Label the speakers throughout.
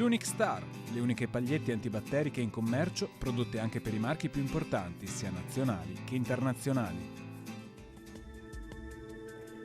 Speaker 1: L'Unic Star, le uniche pagliette antibatteriche in commercio, prodotte anche per i marchi più importanti, sia nazionali che internazionali.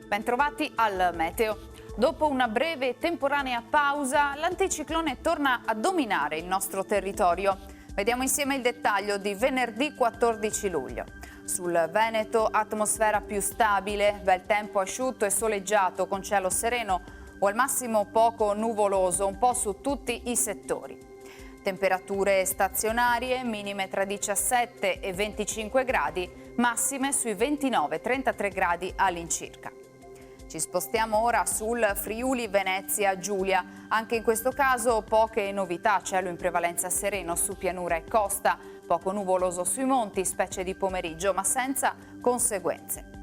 Speaker 2: Bentrovati al Meteo. Dopo una breve e temporanea pausa, l'anticiclone torna a dominare il nostro territorio. Vediamo insieme il dettaglio di venerdì 14 luglio. Sul Veneto atmosfera più stabile, bel tempo asciutto e soleggiato con cielo sereno o al massimo poco nuvoloso un po' su tutti i settori. Temperature stazionarie, minime tra 17 e 25 gradi, massime sui 29-33 gradi all'incirca. Ci spostiamo ora sul Friuli Venezia Giulia. Anche in questo caso poche novità, cielo in prevalenza sereno su pianura e costa, poco nuvoloso sui monti, specie di pomeriggio, ma senza conseguenze.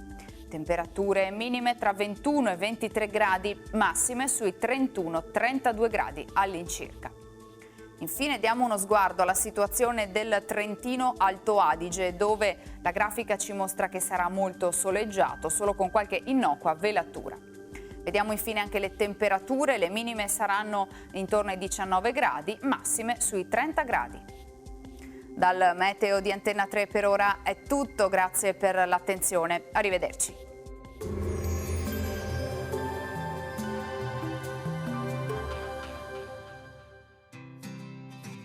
Speaker 2: Temperature minime tra 21 e 23 gradi, massime sui 31-32 gradi all'incirca. Infine diamo uno sguardo alla situazione del Trentino Alto Adige, dove la grafica ci mostra che sarà molto soleggiato, solo con qualche innocua velatura. Vediamo infine anche le temperature, le minime saranno intorno ai 19 gradi, massime sui 30 gradi. Dal Meteo di Antenna 3 per ora è tutto, grazie per l'attenzione, arrivederci.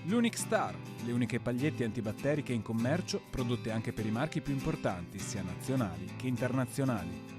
Speaker 1: L'Unic Star, le uniche pagliette antibatteriche in commercio, prodotte anche per i marchi più importanti, sia nazionali che internazionali.